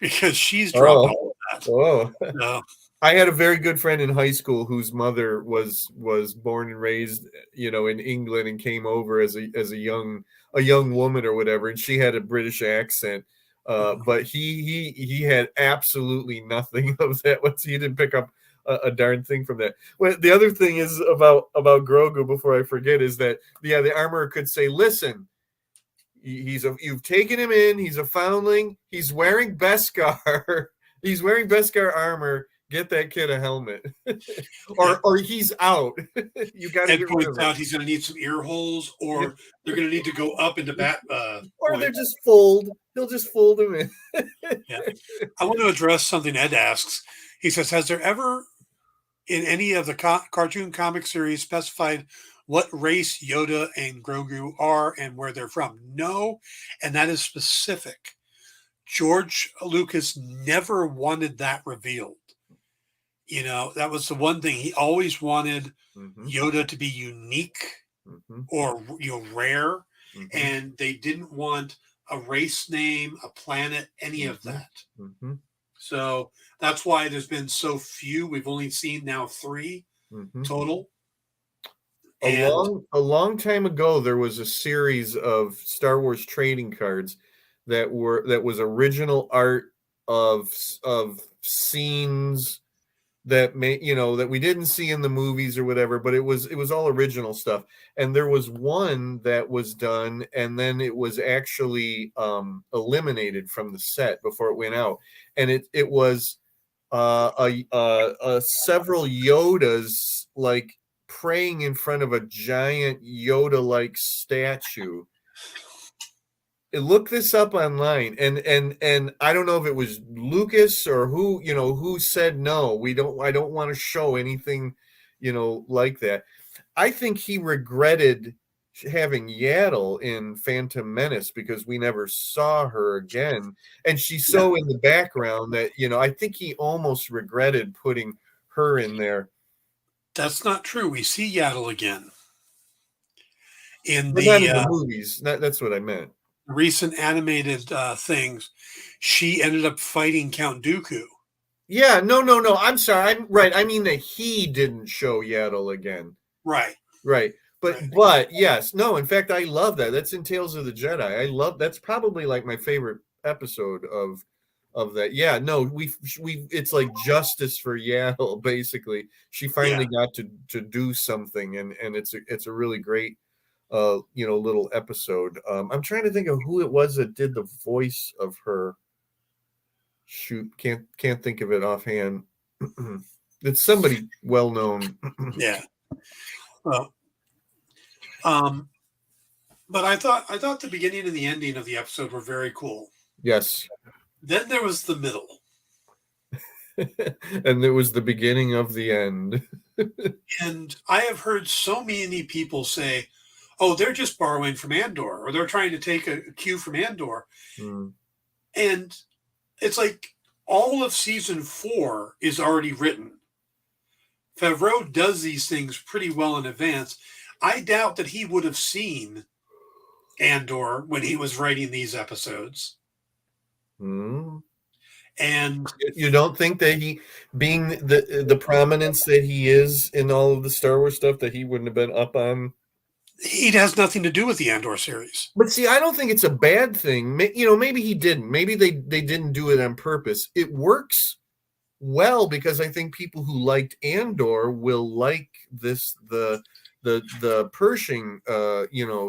because she's dropped Oh, all of that. oh. So, I had a very good friend in high school whose mother was born and raised, in England and came over as a young woman or whatever, and she had a British accent. But he had absolutely nothing of that. He didn't pick up a darn thing from that. Well, the other thing is about Grogu. Before I forget, is that the armorer could say, "Listen, you've taken him in. He's a foundling. He's wearing Beskar. He's wearing Beskar armor. Get that kid a helmet, yeah. or he's out. You got to Ed get rid points of him." out he's going to need some ear holes, Yeah. or they're going to need to go up into bat Or they're point. just fold. He'll just fold him in. Yeah. I want to address something Ed asks. He says, has there ever in any of the cartoon comic series specified what race Yoda and Grogu are and where they're from? No, and that is specific. George Lucas never wanted that revealed. That was the one thing. He always wanted Mm-hmm. Yoda to be unique Mm-hmm. or rare, Mm-hmm. and they didn't want a race name, a planet, any of Mm-hmm. that. Mm-hmm. So that's why there's been so few. We've only seen now 3 Mm-hmm. total. A long time ago, there was a series of Star Wars trading cards that was original art of scenes that that we didn't see in the movies or whatever, but it was all original stuff. And there was one that was done, and then it was actually eliminated from the set before it went out, and it was several Yodas like praying in front of a giant Yoda-like statue. Look this up online, and I don't know if it was Lucas or who said no. I don't want to show anything, like that. I think he regretted having Yaddle in Phantom Menace because we never saw her again, and she's so in the background that I think he almost regretted putting her in there. That's not true. We see Yaddle again in But not the in the movies. That's what I meant. recent animated things. She ended up fighting Count Dooku. Yeah, no. I'm sorry. I'm right. I mean that he didn't show Yaddle again. Right. Right. But yes, no, in fact, I love that. That's in Tales of the Jedi. I love that's probably like my favorite episode of that. Yeah, no, we it's like justice for Yaddle, basically. She finally got to do something, and it's a really great little episode. I'm trying to think of who it was that did the voice of her. Shoot, can't think of it offhand. It's somebody well known. Yeah. Well, but I thought the beginning and the ending of the episode were very cool. Yes. Then there was the middle. And it was the beginning of the end. And I have heard so many people say, oh, they're just borrowing from Andor, or they're trying to take a cue from Andor. And it's like all of season 4 is already written. Favreau does these things pretty well in advance. I doubt that he would have seen Andor when he was writing these episodes. And you don't think that he, being the prominence that he is in all of the Star Wars stuff, that he wouldn't have been up on? He has nothing to do with the Andor series. But see, I don't think it's a bad thing. Maybe he didn't. Maybe they didn't do it on purpose. It works well because I think people who liked Andor will like the Pershing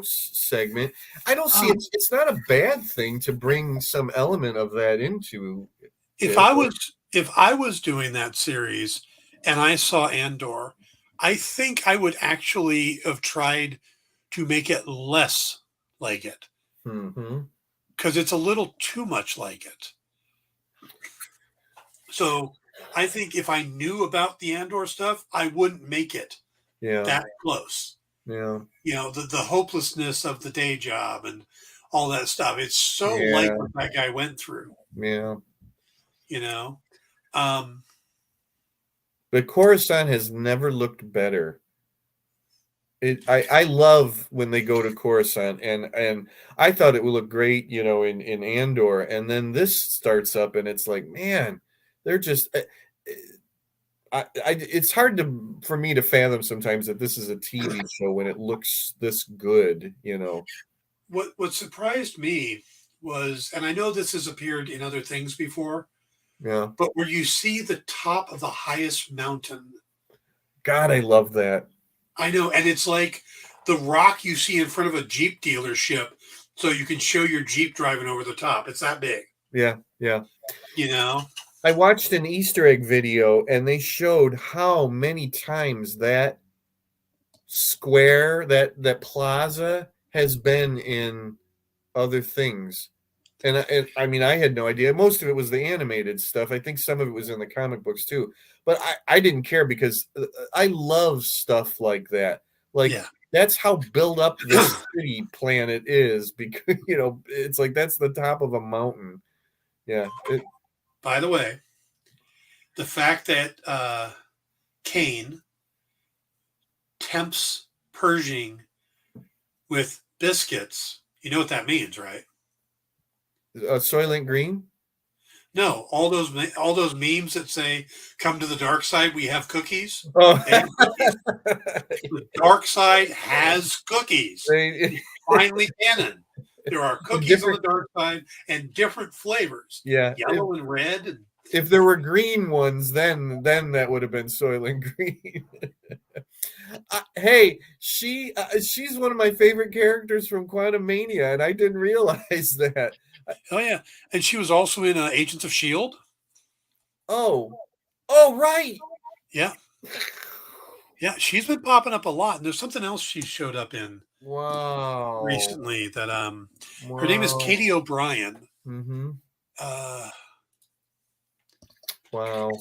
segment. I don't see it's not a bad thing to bring some element of that into. If I was doing that series and I saw Andor, I think I would actually have tried to make it less like it. Because it's a little too much like it. So I think if I knew about the Andor stuff, I wouldn't make it that close. Yeah. The hopelessness of the day job and all that stuff. It's so like what that guy went through. Yeah. But But Coruscant has never looked better. I love when they go to Coruscant, and I thought it would look great, in Andor, and then this starts up, and it's like, man, they're just. It's hard for me to fathom sometimes that this is a TV show when it looks this good. What surprised me was, and I know this has appeared in other things before, Yeah. but where you see the top of the highest mountain. God, I love that. I know, and it's like the rock you see in front of a Jeep dealership, so you can show your Jeep driving over the top. It's that big. Yeah, yeah. You know? I watched an Easter egg video, and they showed how many times that square, that plaza, has been in other things. And I mean, I had no idea. Most of it was the animated stuff. I think some of it was in the comic books too. But I didn't care because I love stuff like that. Like, Yeah. that's how built up this city planet is, because it's like that's the top of a mountain. Yeah. By the way, the fact that Kane tempts Pershing with biscuits, you know what that means, right? Soylent Green. No, all those memes that say "Come to the dark side, we have cookies." Oh. They have cookies. The dark side has cookies. It's finally canon. There are cookies on the dark side and different flavors. Yeah, yellow and red. And if there were green ones, then that would have been Soylent Green. Hey, she's one of my favorite characters from Quantum Mania, and I didn't realize that. Oh yeah, and she was also in Agents of S.H.I.E.L.D. Oh, right. Yeah, yeah, she's been popping up a lot, and there's something else she showed up in. Wow. Recently, that her name is Katie O'Brien. Mm-hmm. I Wow.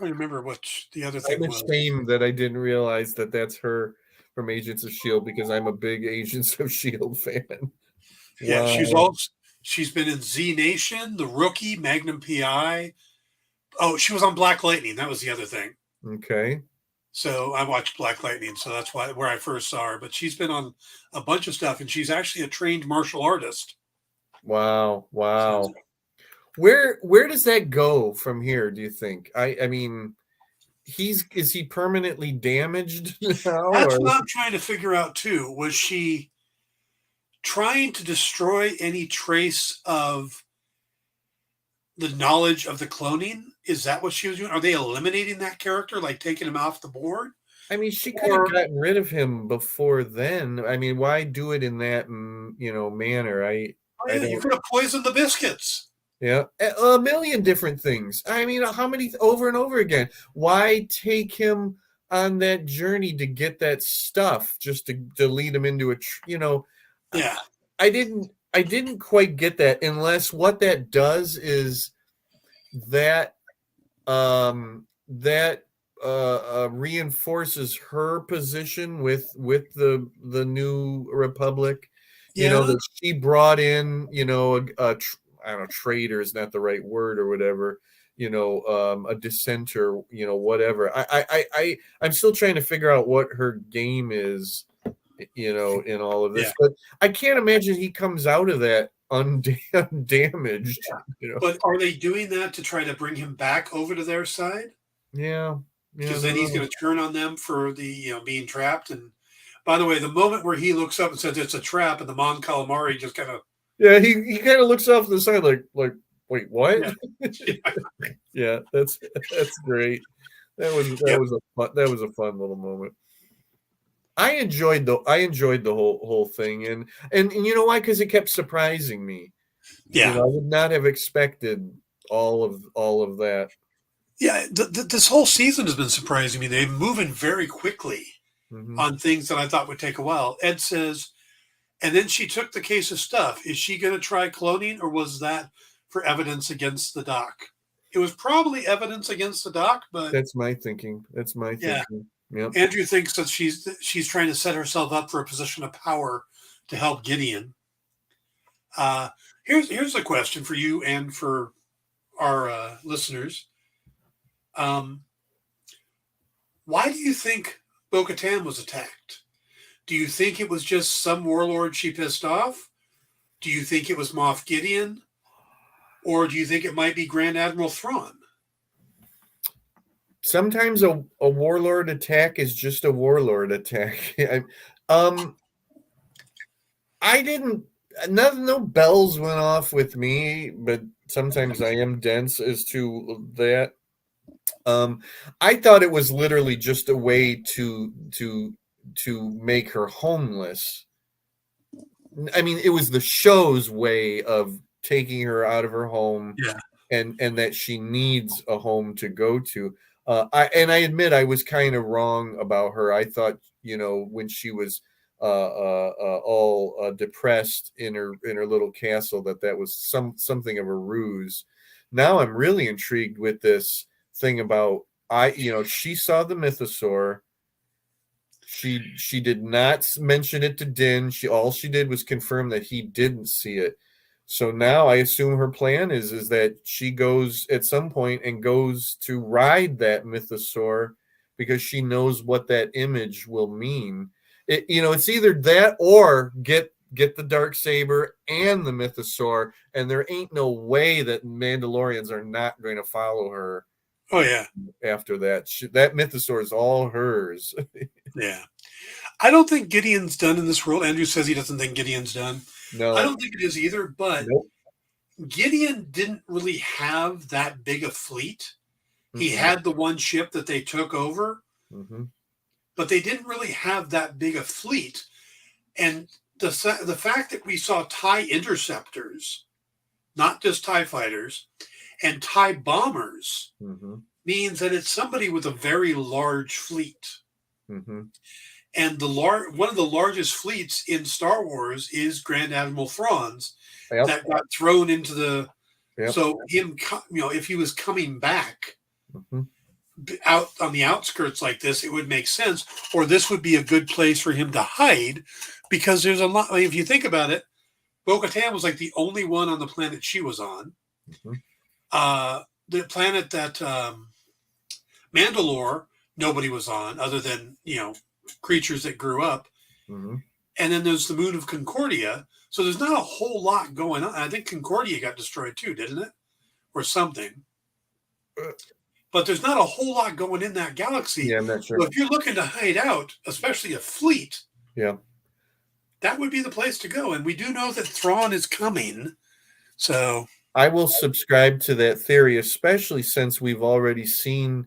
don't remember what the other thing was. I'm ashamed that I didn't realize that that's her from Agents of S.H.I.E.L.D. because I'm a big Agents of S.H.I.E.L.D. fan. Yeah, she's been in Z Nation, The Rookie, Magnum PI. Oh, she was on Black Lightning. That was the other thing. Okay. So I watched Black Lightning, so that's where I first saw her. But she's been on a bunch of stuff, and she's actually a trained martial artist. Wow. So, where does that go from here, do you think? I mean, is he permanently damaged now? That's what I'm trying to figure out too. Was she trying to destroy any trace of the knowledge of the cloning? Is that what she was doing? Are they eliminating that character, like taking him off the board? I mean, she could have gotten rid of him before then. I mean, why do it in that manner? You could have poisoned the biscuits. Yeah, a million different things. I mean, how many over and over again? Why take him on that journey to get that stuff just to lead him into Yeah. I didn't quite get that, unless what that does is that reinforces her position with the New Republic. Yeah. That she brought in, I don't know, traitor is not the right word or whatever, a dissenter, whatever. I'm still trying to figure out what her game is, in all of this. Yeah. But I can't imagine he comes out of that undamaged. But are they doing that to try to bring him back over to their side? Yeah. Because then he's going to turn on them for the being trapped. And by the way, the moment where he looks up and says it's a trap, and the Mon Calamari just kind of he kind of looks off to the side like wait, what? Yeah, that's great. That was a fun little moment. I enjoyed the whole thing, and you know why? Because it kept surprising me. Yeah, I would not have expected all of that. Yeah, this whole season has been surprising me. They're moving very quickly on things that I thought would take a while. Ed says, and then she took the case of stuff. Is she going to try cloning, or was that for evidence against the doc? It was probably evidence against the doc, but that's my thinking. Yeah. Yep. Andrew thinks that she's trying to set herself up for a position of power to help Gideon. Here's a question for you and for our listeners. Um, why do you think Bo-Katan was attacked? Do you think it was just some warlord she pissed off? Do you think it was Moff Gideon? Or do you think it might be Grand Admiral Thrawn? Sometimes a warlord attack is just a warlord attack. I didn't. No bells went off with me, but sometimes I am dense as to that. I thought it was literally just a way to make her homeless. I mean, it was the show's way of taking her out of her home, Yeah. and that she needs a home to go to. I admit I was kind of wrong about her. I thought, when she was all depressed in her little castle, that was something of a ruse. Now I'm really intrigued with this thing about she saw the mythosaur. She did not mention it to Din. All she did was confirm that he didn't see it. So now I assume her plan is that she goes at some point and goes to ride that mythosaur because she knows what that image will mean. It's either that or get the Darksaber and the mythosaur, and there ain't no way that Mandalorians are not going to follow her. Oh, yeah. After that, that mythosaur is all hers. Yeah. I don't think Gideon's done in this world. Andrew says he doesn't think Gideon's done. No, I don't think it is either, but nope. Gideon didn't really have that big a fleet. He had the one ship that they took over, but they didn't really have that big a fleet. And the fact that we saw TIE interceptors, not just TIE fighters, and TIE bombers means that it's somebody with a very large fleet. And one of the largest fleets in Star Wars is Grand Admiral Thrawn's that got thrown into the. Yep. So him, if he was coming back out on the outskirts like this, it would make sense, or this would be a good place for him to hide, because there's a lot. If you think about it, Bo-Katan was like the only one on the planet she was on. The planet that Mandalore, nobody was on, other than creatures that grew up. And then there's the moon of Concordia. So there's not a whole lot going on. I think Concordia got destroyed too, didn't it? Or something. But there's not a whole lot going in that galaxy. Yeah, I'm not sure. So if you're looking to hide out, especially a fleet, that would be the place to go. And we do know that Thrawn is coming. So I will subscribe to that theory, especially since we've already seen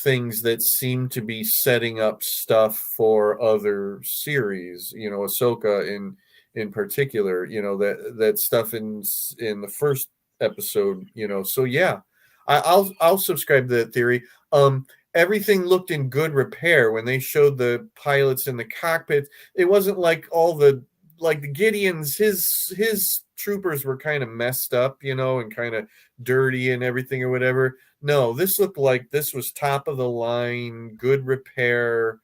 things that seem to be setting up stuff for other series, Ahsoka in particular, that stuff in the first episode, so yeah, I'll subscribe to that theory. Everything looked in good repair when they showed the pilots in the cockpit. It wasn't like the Gideon's, his troopers were kind of messed up, and kind of dirty and everything or whatever. No, this looked like this was top of the line, good repair,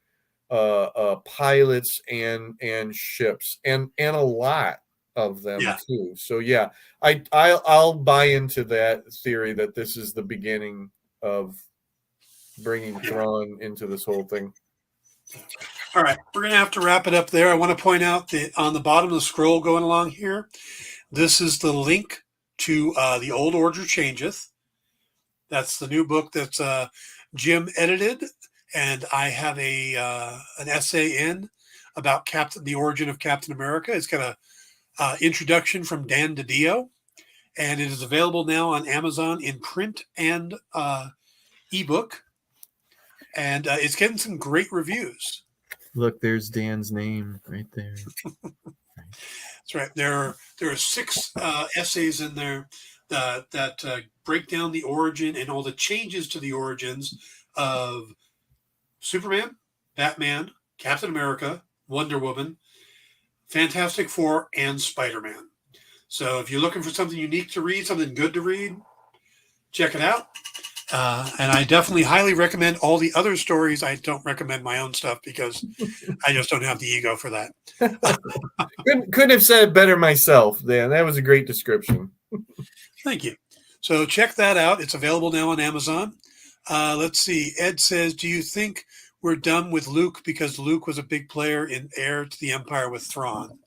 pilots and ships, and a lot of them too. So yeah, I'll buy into that theory that this is the beginning of bringing Thrawn into this whole thing. All right, we're going to have to wrap it up there. I want to point out that on the bottom of the scroll going along here, this is the link to The Old Order Changeth. That's the new book that's Jim edited, and I have an essay in about the origin of Captain America. It's got a introduction from Dan DiDio, and it is available now on Amazon in print and ebook, and it's getting some great reviews. Look, there's Dan's name right there. That's right. There are 6 essays in there that break down the origin and all the changes to the origins of Superman, Batman, Captain America, Wonder Woman, Fantastic Four, and Spider-Man. So if you're looking for something unique to read, something good to read, check it out. And I definitely highly recommend all the other stories. I don't recommend my own stuff because I just don't have the ego for that. Couldn't have said it better myself, Dan. That was a great description. Thank you. So check that out. It's available now on Amazon. Let's see. Ed says, "Do you think we're done with Luke because Luke was a big player in Heir to the Empire with Thrawn?"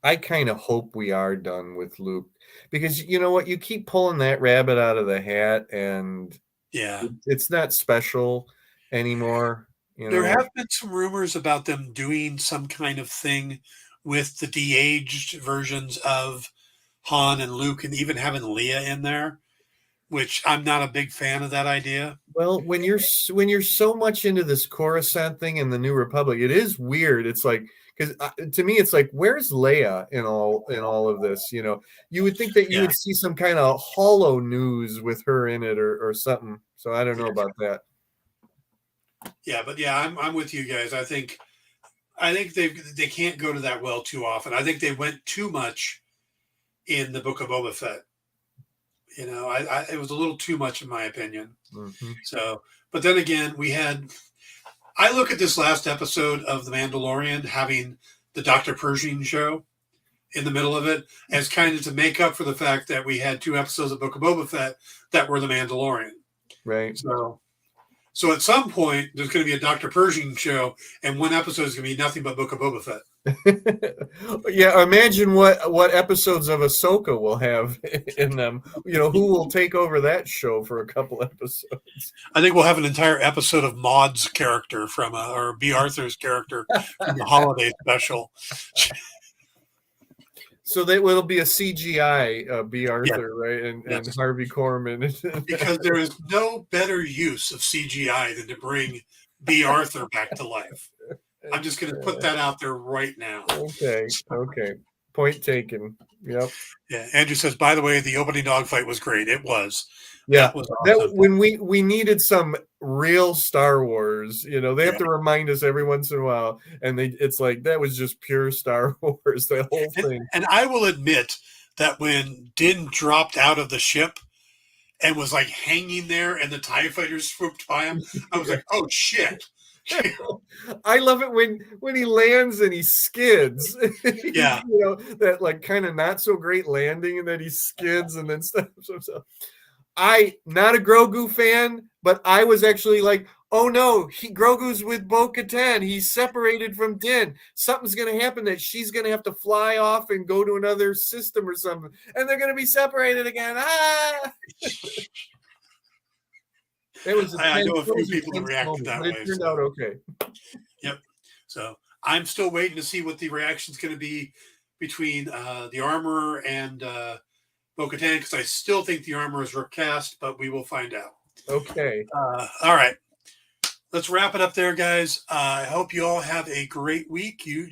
I kind of hope we are done with Luke because you know what? You keep pulling that rabbit out of the hat, and Yeah. it's not special anymore. You There know. have been some rumors about them doing some kind of thing with the de-aged versions of Han and Luke, and even having Leia in there, which I'm not a big fan of that idea. Well, when you're so much into this Coruscant thing in the New Republic, it is weird. It's like because to me, it's like where's Leia in all of this? You know, you would think that you Yeah. would see some kind of hollow news with her in it or something. So I don't know about that. Yeah, but yeah, I'm with you guys. I think they can't go to that well too often. I think they went too much in the Book of Boba Fett. It was a little too much in my opinion. Mm-hmm. So, but then again, I look at this last episode of The Mandalorian having the Dr. Pershing show in the middle of it as kind of to make up for the fact that we had 2 episodes of Book of Boba Fett that were The Mandalorian. Right. So at some point, there's going to be a Dr. Pershing show, and one episode is going to be nothing but Book of Boba Fett. Yeah, imagine what episodes of Ahsoka will have in them. You know, who will take over that show for a couple episodes? I think we'll have an entire episode of Maud's character or B. Arthur's character from the holiday special. So that will be a CGI B. Arthur, Yeah. right? And Yes. Harvey Korman. Because there is no better use of CGI than to bring B. Arthur back to life. I'm just going to put that out there right now. Okay. Point taken. Yep. Yeah. Andrew says, by the way, the opening dogfight was great. It was. Yeah. That was awesome. When we needed some real Star Wars, you know, they have to remind us every once in a while, and it's like that was just pure Star Wars, that whole thing. And I will admit that when Din dropped out of the ship and was like hanging there and the TIE fighters swooped by him, I was like, oh shit. I love it when he lands and he skids. Yeah. You know, that like kind of not so great landing, and then he skids and then stuff. I not a Grogu fan, but I was actually like, oh no, Grogu's with Bo-Katan. He's separated from Din. Something's gonna happen that she's gonna have to fly off and go to another system or something, and they're gonna be separated again. Ah. I know a few people that reacted that way. It turned out okay. Yep. So I'm still waiting to see what the reaction is going to be between the Armorer and Bo-Katan, because I still think the Armorer is recast, but we will find out. Okay. All right. Let's wrap it up there, guys. I hope you all have a great week. You